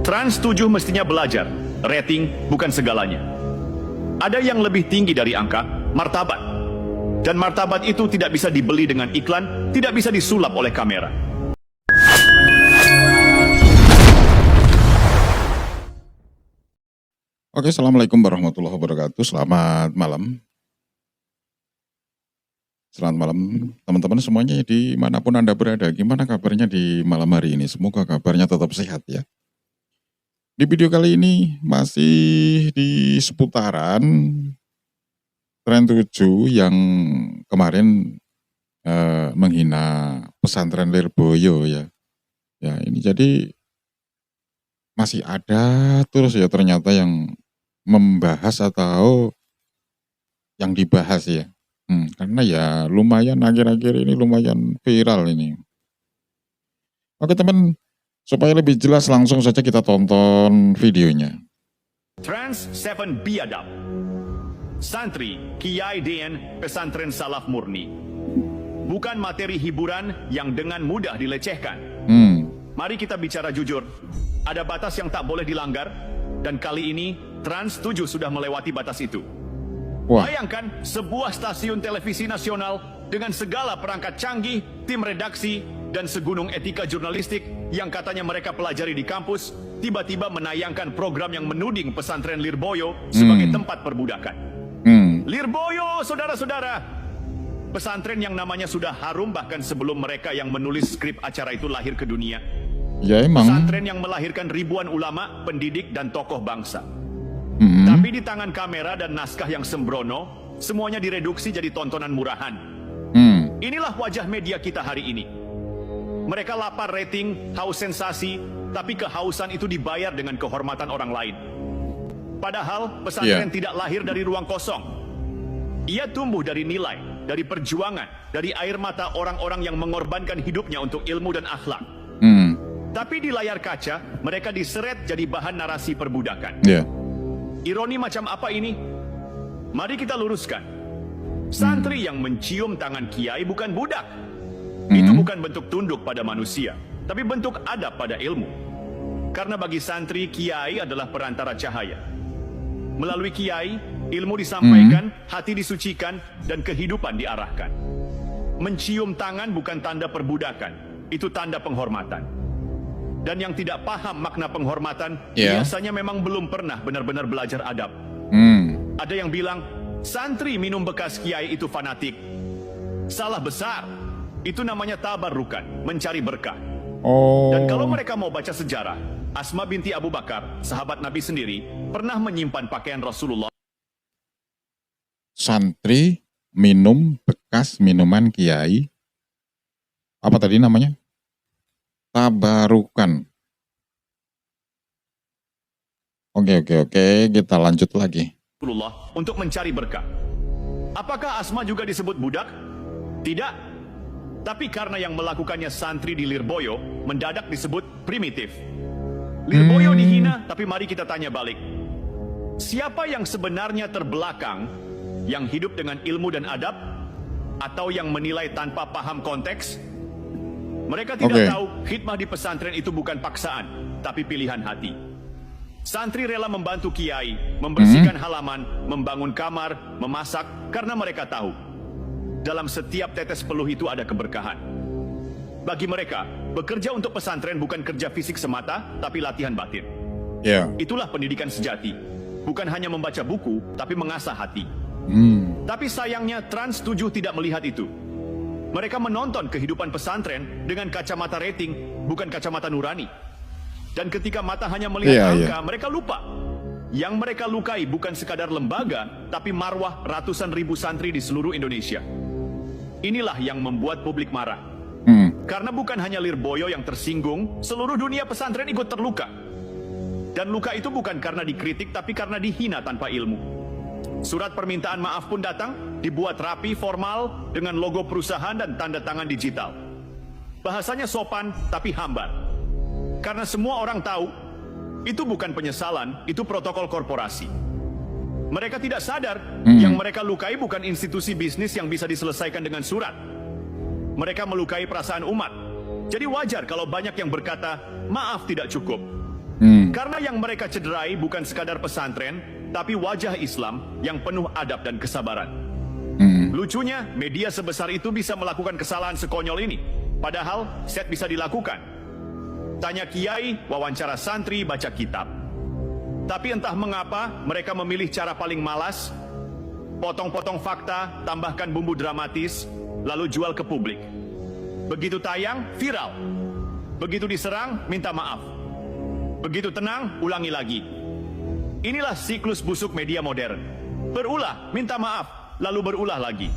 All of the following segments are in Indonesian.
Trans 7 mestinya belajar, rating bukan segalanya. Ada yang lebih tinggi dari angka, martabat. Dan martabat itu tidak bisa dibeli dengan iklan, tidak bisa disulap oleh kamera. Oke, Assalamualaikum warahmatullahi wabarakatuh. Selamat malam. Selamat malam teman-teman semuanya dimanapun Anda berada. Gimana kabarnya di malam hari ini? Semoga kabarnya tetap sehat ya. Di video kali ini masih di seputaran Tren 7 yang kemarin menghina pesantren Lirboyo ya. Ya ini jadi masih ada terus ya ternyata yang membahas atau yang dibahas ya. Karena ya lumayan akhir-akhir ini lumayan viral ini. Oke teman, supaya lebih jelas langsung saja kita tonton videonya. Trans 7 biadab. Santri Kiai DN Pesantren Salaf Murni. Bukan materi hiburan yang dengan mudah dilecehkan. Mari kita bicara jujur. Ada batas yang tak boleh dilanggar, dan kali ini Trans 7 sudah melewati batas itu. Wah. Bayangkan sebuah stasiun televisi nasional dengan segala perangkat canggih, tim redaksi, dan segunung etika jurnalistik yang katanya mereka pelajari di kampus, tiba-tiba menayangkan program yang menuding pesantren Lirboyo sebagai tempat perbudakan. Lirboyo, saudara-saudara, pesantren yang namanya sudah harum bahkan sebelum mereka yang menulis skrip acara itu lahir ke dunia. Ya emang. Pesantren yang melahirkan ribuan ulama, pendidik, dan tokoh bangsa. Tapi di tangan kamera dan naskah yang sembrono, semuanya direduksi jadi tontonan murahan. Inilah wajah media kita hari ini. Mereka lapar rating, haus sensasi, tapi kehausan itu dibayar dengan kehormatan orang lain. Padahal pesantren tidak lahir dari ruang kosong. Ia tumbuh dari nilai, dari perjuangan, dari air mata orang-orang yang mengorbankan hidupnya untuk ilmu dan akhlak. Tapi di layar kaca, mereka diseret jadi bahan narasi perbudakan. Ironi macam apa ini? Mari kita luruskan. Santri yang mencium tangan kiai bukan budak. Itu bukan bentuk tunduk pada manusia, tapi bentuk adab pada ilmu. Karena bagi santri, kiai adalah perantara cahaya. Melalui kiai, ilmu disampaikan, hati disucikan, dan kehidupan diarahkan. Mencium tangan bukan tanda perbudakan, itu tanda penghormatan. Dan yang tidak paham makna penghormatan, biasanya memang belum pernah benar-benar belajar adab. Ada yang bilang, santri minum bekas kiai itu fanatik. Salah besar. Itu namanya tabarrukan, mencari berkah. Dan kalau mereka mau baca sejarah, Asma binti Abu Bakar, sahabat Nabi sendiri, pernah menyimpan pakaian Rasulullah. Santri minum bekas minuman kiai. Apa tadi namanya? Tabarukan. Oke, kita lanjut lagi. Rasulullah untuk mencari berkah. Apakah Asma juga disebut budak? Tidak. Tapi karena yang melakukannya santri di Lirboyo, mendadak disebut primitif. Lirboyo dihina, tapi mari kita tanya balik. Siapa yang sebenarnya terbelakang, yang hidup dengan ilmu dan adab, atau yang menilai tanpa paham konteks? Mereka tidak tahu khidmah di pesantren itu bukan paksaan, tapi pilihan hati. Santri rela membantu kiai, membersihkan halaman, membangun kamar, memasak, karena mereka tahu dalam setiap tetes peluh itu ada keberkahan. Bagi mereka, bekerja untuk pesantren bukan kerja fisik semata, tapi latihan batin. Itulah pendidikan sejati. Bukan hanya membaca buku, tapi mengasah hati. Tapi sayangnya Trans 7 tidak melihat itu. Mereka menonton kehidupan pesantren dengan kacamata rating, bukan kacamata nurani. Dan ketika mata hanya melihat angka, mereka lupa. Yang mereka lukai bukan sekadar lembaga, tapi marwah ratusan ribu santri di seluruh Indonesia. Inilah yang membuat publik marah. Karena bukan hanya Lirboyo yang tersinggung, seluruh dunia pesantren ikut terluka. Dan luka itu bukan karena dikritik, tapi karena dihina tanpa ilmu. Surat permintaan maaf pun datang, dibuat rapi, formal, dengan logo perusahaan dan tanda tangan digital. Bahasanya sopan, tapi hambar. Karena semua orang tahu, itu bukan penyesalan, itu protokol korporasi. Mereka tidak sadar, yang mereka lukai bukan institusi bisnis yang bisa diselesaikan dengan surat. Mereka melukai perasaan umat. Jadi wajar kalau banyak yang berkata, maaf tidak cukup. Karena yang mereka cederai bukan sekadar pesantren, tapi wajah Islam yang penuh adab dan kesabaran. Lucunya, media sebesar itu bisa melakukan kesalahan sekonyol ini. Padahal, set bisa dilakukan. Tanya kiai, wawancara santri, baca kitab. Tapi entah mengapa, mereka memilih cara paling malas, potong-potong fakta, tambahkan bumbu dramatis, lalu jual ke publik. Begitu tayang, viral. Begitu diserang, minta maaf. Begitu tenang, ulangi lagi. Inilah siklus busuk media modern. Berulah, minta maaf, lalu berulah lagi.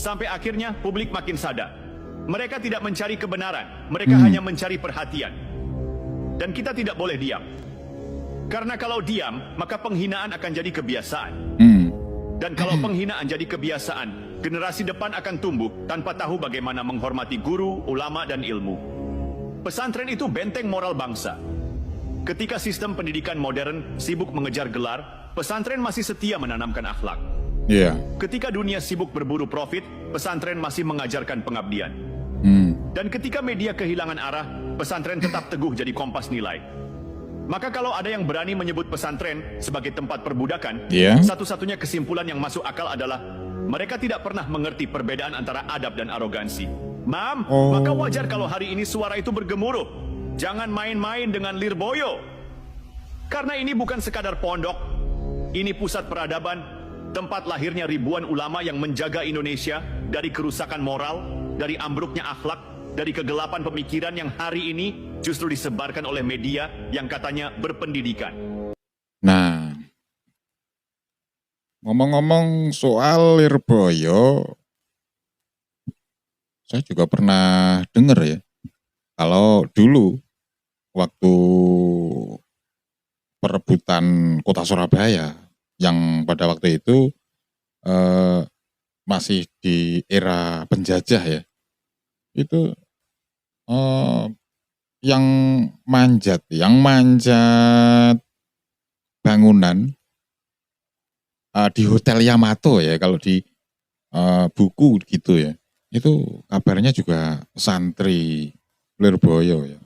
Sampai akhirnya publik makin sadar. Mereka tidak mencari kebenaran, mereka hanya mencari perhatian. Dan kita tidak boleh diam. Karena kalau diam, maka penghinaan akan jadi kebiasaan. Dan kalau penghinaan jadi kebiasaan, generasi depan akan tumbuh tanpa tahu bagaimana menghormati guru, ulama, dan ilmu. Pesantren itu benteng moral bangsa. Ketika sistem pendidikan modern sibuk mengejar gelar, pesantren masih setia menanamkan akhlak. Ketika dunia sibuk berburu profit, pesantren masih mengajarkan pengabdian. Dan ketika media kehilangan arah, pesantren tetap teguh jadi kompas nilai. Maka kalau ada yang berani menyebut pesantren sebagai tempat perbudakan, satu-satunya kesimpulan yang masuk akal adalah mereka tidak pernah mengerti perbedaan antara adab dan arogansi. Maka wajar kalau hari ini suara itu bergemuruh. Jangan main-main dengan Lirboyo. Karena ini bukan sekadar pondok, ini pusat peradaban, tempat lahirnya ribuan ulama yang menjaga Indonesia dari kerusakan moral, dari ambruknya akhlak, dari kegelapan pemikiran yang hari ini justru disebarkan oleh media yang katanya berpendidikan. Nah, ngomong-ngomong soal Lirboyo, saya juga pernah dengar ya, kalau dulu waktu perebutan kota Surabaya, yang pada waktu itu masih di era penjajah ya, itu yang manjat bangunan di Hotel Yamato ya, kalau di buku gitu ya, itu kabarnya juga santri Lirboyo ya.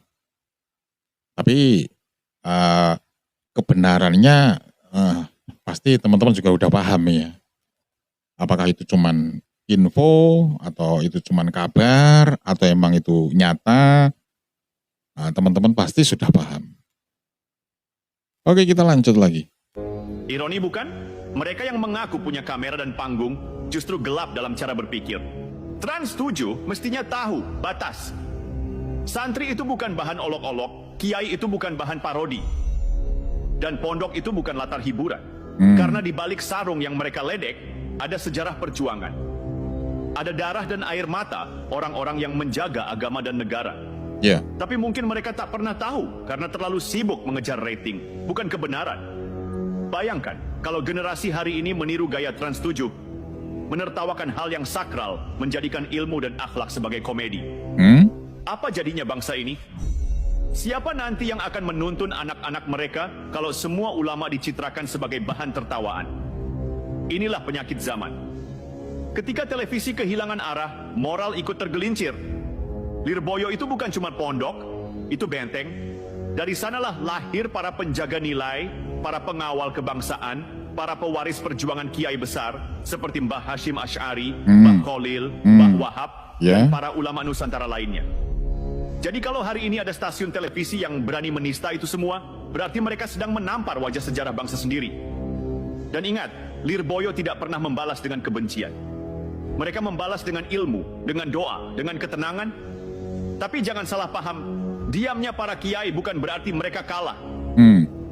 Tapi kebenarannya pasti teman-teman juga udah paham ya. Apakah itu cuman info atau itu cuman kabar atau emang itu nyata? Teman-teman pasti sudah paham. Oke, kita lanjut lagi. Ironi bukan? Mereka yang mengaku punya kamera dan panggung justru gelap dalam cara berpikir. Trans 7 mestinya tahu batas. Santri itu bukan bahan olok-olok, kiai itu bukan bahan parodi. Dan pondok itu bukan latar hiburan. Karena di balik sarung yang mereka ledek, ada sejarah perjuangan. Ada darah dan air mata orang-orang yang menjaga agama dan negara. Tapi mungkin mereka tak pernah tahu karena terlalu sibuk mengejar rating, bukan kebenaran. Bayangkan kalau generasi hari ini meniru gaya Trans 7, menertawakan hal yang sakral, menjadikan ilmu dan akhlak sebagai komedi. Apa jadinya bangsa ini? Siapa nanti yang akan menuntun anak-anak mereka kalau semua ulama dicitrakan sebagai bahan tertawaan? Inilah penyakit zaman. Ketika televisi kehilangan arah, moral ikut tergelincir. Lirboyo itu bukan cuma pondok, itu benteng. Dari sanalah lahir para penjaga nilai, para pengawal kebangsaan, para pewaris perjuangan kiai besar, seperti Mbah Hashim Asy'ari, Mbah Khalil, Mbah Wahab, dan para ulama Nusantara lainnya. Jadi kalau hari ini ada stasiun televisi yang berani menista itu semua, berarti mereka sedang menampar wajah sejarah bangsa sendiri. Dan ingat, Lirboyo tidak pernah membalas dengan kebencian. Mereka membalas dengan ilmu, dengan doa, dengan ketenangan. Tapi jangan salah paham, diamnya para kiai bukan berarti mereka kalah.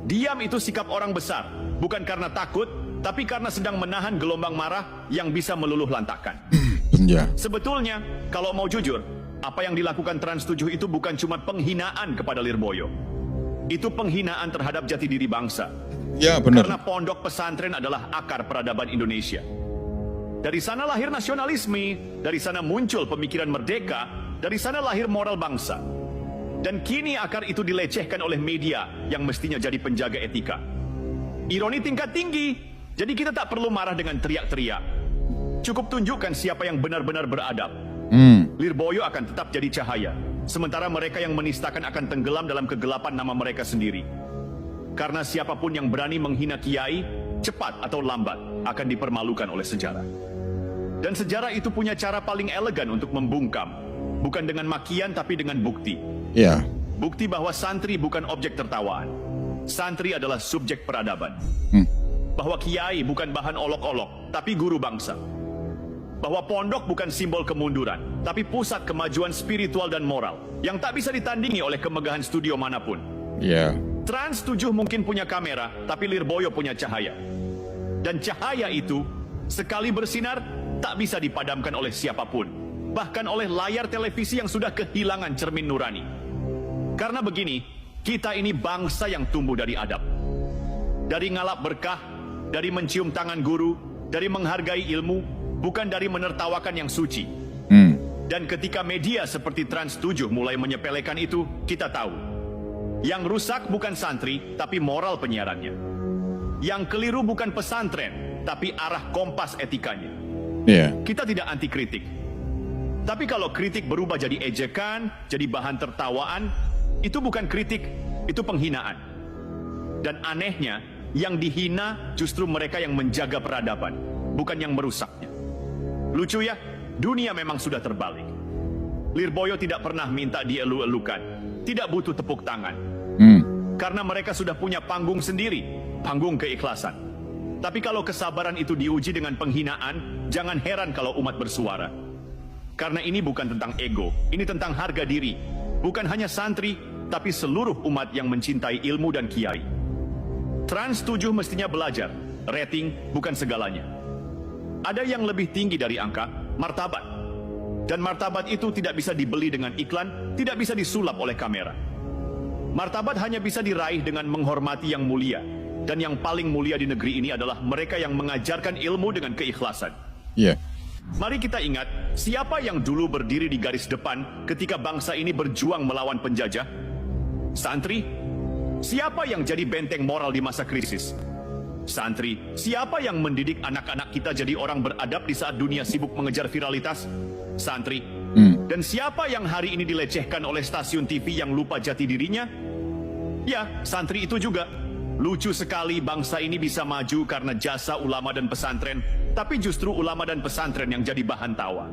Diam itu sikap orang besar, bukan karena takut, tapi karena sedang menahan gelombang marah yang bisa meluluh lantakkan. Sebetulnya, kalau mau jujur, apa yang dilakukan Trans 7 itu bukan cuma penghinaan kepada Lirboyo. Itu penghinaan terhadap jati diri bangsa. Benar. Karena pondok pesantren adalah akar peradaban Indonesia. Dari sana lahir nasionalisme, dari sana muncul pemikiran merdeka, dari sana lahir moral bangsa. Dan kini akar itu dilecehkan oleh media yang mestinya jadi penjaga etika. Ironi tingkat tinggi, jadi kita tak perlu marah dengan teriak-teriak. Cukup tunjukkan siapa yang benar-benar beradab. Lirboyo akan tetap jadi cahaya. Sementara mereka yang menistakan akan tenggelam dalam kegelapan nama mereka sendiri. Karena siapapun yang berani menghina kiai, cepat atau lambat akan dipermalukan oleh sejarah. Dan sejarah itu punya cara paling elegan untuk membungkam. Bukan dengan makian tapi dengan bukti. Ya. Bukti bahwa santri bukan objek tertawaan. Santri adalah subjek peradaban. Bahwa kiai bukan bahan olok-olok, tapi guru bangsa. Bahwa pondok bukan simbol kemunduran, tapi pusat kemajuan spiritual dan moral yang tak bisa ditandingi oleh kemegahan studio manapun. Ya. Trans 7 mungkin punya kamera, tapi Lirboyo punya cahaya. Dan cahaya itu, sekali bersinar, tak bisa dipadamkan oleh siapapun. Bahkan oleh layar televisi yang sudah kehilangan cermin nurani. Karena begini, kita ini bangsa yang tumbuh dari adab. Dari ngalap berkah, dari mencium tangan guru, dari menghargai ilmu, bukan dari menertawakan yang suci. Dan ketika media seperti Trans 7 mulai menyepelekan itu, kita tahu. Yang rusak bukan santri, tapi moral penyiarannya. Yang keliru bukan pesantren, tapi arah kompas etikanya. Ya. Kita tidak anti kritik. Tapi kalau kritik berubah jadi ejekan, jadi bahan tertawaan, itu bukan kritik, itu penghinaan. Dan anehnya, yang dihina justru mereka yang menjaga peradaban, bukan yang merusaknya. Lucu ya, dunia memang sudah terbalik. Lirboyo tidak pernah minta dielu-elukan, tidak butuh tepuk tangan. Karena mereka sudah punya panggung sendiri, panggung keikhlasan. Tapi kalau kesabaran itu diuji dengan penghinaan, jangan heran kalau umat bersuara. Karena ini bukan tentang ego, ini tentang harga diri. Bukan hanya santri, tapi seluruh umat yang mencintai ilmu dan kiai. Trans 7 mestinya belajar, rating bukan segalanya. Ada yang lebih tinggi dari angka, martabat. Dan martabat itu tidak bisa dibeli dengan iklan, tidak bisa disulap oleh kamera. Martabat hanya bisa diraih dengan menghormati yang mulia. Dan yang paling mulia di negeri ini adalah mereka yang mengajarkan ilmu dengan keikhlasan. Iya. Mari kita ingat, siapa yang dulu berdiri di garis depan ketika bangsa ini berjuang melawan penjajah? Santri. Siapa yang jadi benteng moral di masa krisis? Santri. Siapa yang mendidik anak-anak kita jadi orang beradab di saat dunia sibuk mengejar viralitas? Santri. Dan siapa yang hari ini dilecehkan oleh stasiun TV yang lupa jati dirinya? Ya, santri itu juga. Lucu sekali bangsa ini bisa maju karena jasa ulama dan pesantren, tapi justru ulama dan pesantren yang jadi bahan tawa.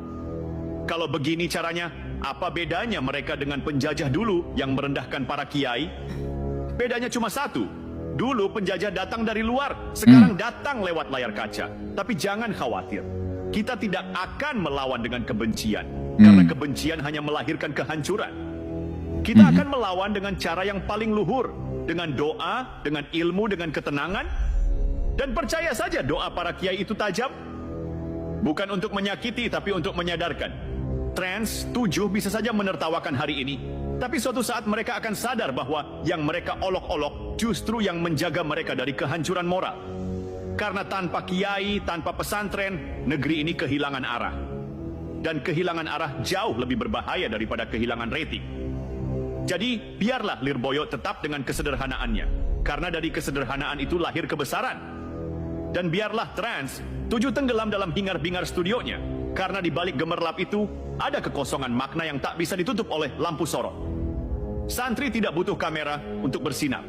Kalau begini caranya, apa bedanya mereka dengan penjajah dulu yang merendahkan para kiai? Bedanya cuma satu. Dulu penjajah datang dari luar, sekarang datang lewat layar kaca. Tapi jangan khawatir, kita tidak akan melawan dengan kebencian, karena kebencian hanya melahirkan kehancuran. Kita akan melawan dengan cara yang paling luhur, dengan doa, dengan ilmu, dengan ketenangan. Dan percaya saja doa para kiai itu tajam. Bukan untuk menyakiti, tapi untuk menyadarkan. Trans 7 bisa saja menertawakan hari ini, tapi suatu saat mereka akan sadar bahwa yang mereka olok-olok justru yang menjaga mereka dari kehancuran moral. Karena tanpa kiai, tanpa pesantren, negeri ini kehilangan arah. Dan kehilangan arah jauh lebih berbahaya daripada kehilangan rating. Jadi, biarlah Lirboyo tetap dengan kesederhanaannya. Karena dari kesederhanaan itu lahir kebesaran. Dan biarlah Trans 7 tenggelam dalam hingar-bingar studionya. Karena di balik gemerlap itu, ada kekosongan makna yang tak bisa ditutup oleh lampu sorot. Santri tidak butuh kamera untuk bersinar.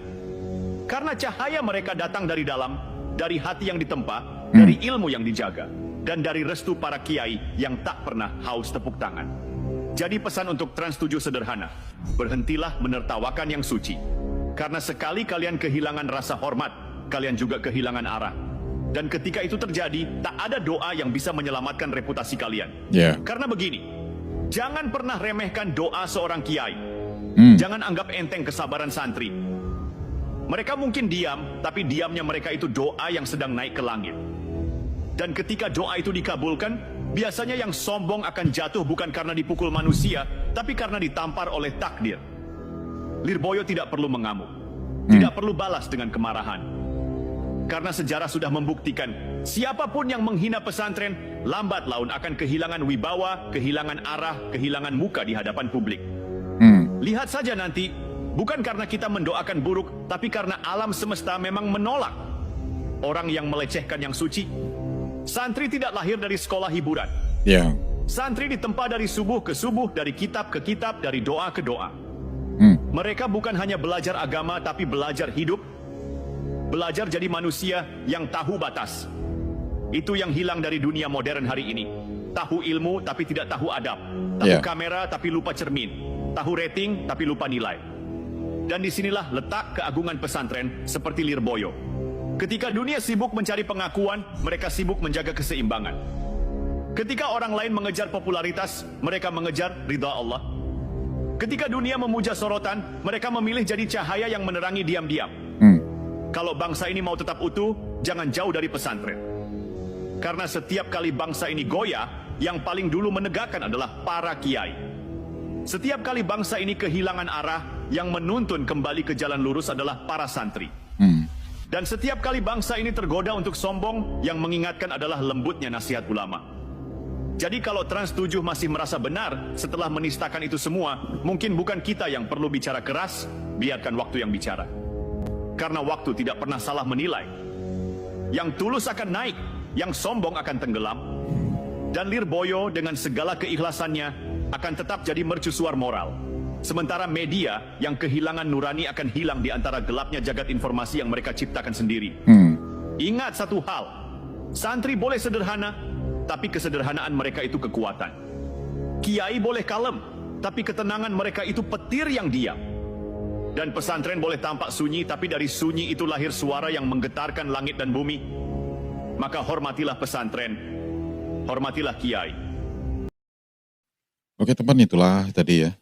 Karena cahaya mereka datang dari dalam, dari hati yang ditempa, dari ilmu yang dijaga, dan dari restu para kiai yang tak pernah haus tepuk tangan. Jadi pesan untuk Trans 7 sederhana, berhentilah menertawakan yang suci. Karena sekali kalian kehilangan rasa hormat, kalian juga kehilangan arah. Dan ketika itu terjadi, tak ada doa yang bisa menyelamatkan reputasi kalian. Karena begini, jangan pernah remehkan doa seorang kiai. Jangan anggap enteng kesabaran santri. Mereka mungkin diam, tapi diamnya mereka itu doa yang sedang naik ke langit. Dan ketika doa itu dikabulkan, biasanya yang sombong akan jatuh bukan karena dipukul manusia, tapi karena ditampar oleh takdir. Lirboyo tidak perlu mengamuk, tidak perlu balas dengan kemarahan. Karena sejarah sudah membuktikan, siapapun yang menghina pesantren, lambat laun akan kehilangan wibawa, kehilangan arah, kehilangan muka di hadapan publik. Lihat saja nanti, bukan karena kita mendoakan buruk, tapi karena alam semesta memang menolak orang yang melecehkan yang suci. Santri tidak lahir dari sekolah hiburan. Santri ditempa dari subuh ke subuh, dari kitab ke kitab, dari doa ke doa. Mereka bukan hanya belajar agama, tapi belajar hidup, belajar jadi manusia yang tahu batas. Itu yang hilang dari dunia modern hari ini. Tahu ilmu, tapi tidak tahu adab. Tahu kamera, tapi lupa cermin. Tahu rating, tapi lupa nilai. Dan disinilah letak keagungan pesantren seperti Lirboyo. Ketika dunia sibuk mencari pengakuan, mereka sibuk menjaga keseimbangan. Ketika orang lain mengejar popularitas, mereka mengejar ridha Allah. Ketika dunia memuja sorotan, mereka memilih jadi cahaya yang menerangi diam-diam. Kalau bangsa ini mau tetap utuh, jangan jauh dari pesantren. Karena setiap kali bangsa ini goyah, yang paling dulu menegakkan adalah para kiai. Setiap kali bangsa ini kehilangan arah, yang menuntun kembali ke jalan lurus adalah para santri. Dan setiap kali bangsa ini tergoda untuk sombong, yang mengingatkan adalah lembutnya nasihat ulama. Jadi kalau Trans 7 masih merasa benar setelah menistakan itu semua, mungkin bukan kita yang perlu bicara keras, biarkan waktu yang bicara. Karena waktu tidak pernah salah menilai. Yang tulus akan naik, yang sombong akan tenggelam. Dan Lirboyo dengan segala keikhlasannya akan tetap jadi mercusuar moral. Sementara media yang kehilangan nurani akan hilang di antara gelapnya jagat informasi yang mereka ciptakan sendiri. Ingat satu hal, santri boleh sederhana, tapi kesederhanaan mereka itu kekuatan. Kiai boleh kalem, tapi ketenangan mereka itu petir yang diam. Dan pesantren boleh tampak sunyi, tapi dari sunyi itu lahir suara yang menggetarkan langit dan bumi. Maka hormatilah pesantren, hormatilah kiai. Oke teman, itulah tadi ya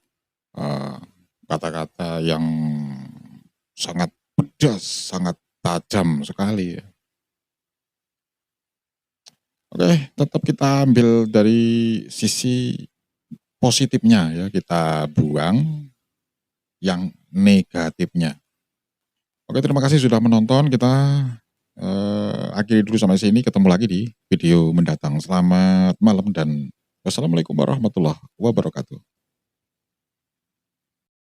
kata-kata yang sangat pedas, sangat tajam sekali ya. Oke, tetap kita ambil dari sisi positifnya ya, kita buang yang negatifnya. Oke, terima kasih sudah menonton. Kita akhiri dulu sampai sini. Ketemu lagi di video mendatang. Selamat malam dan wassalamualaikum warahmatullahi wabarakatuh.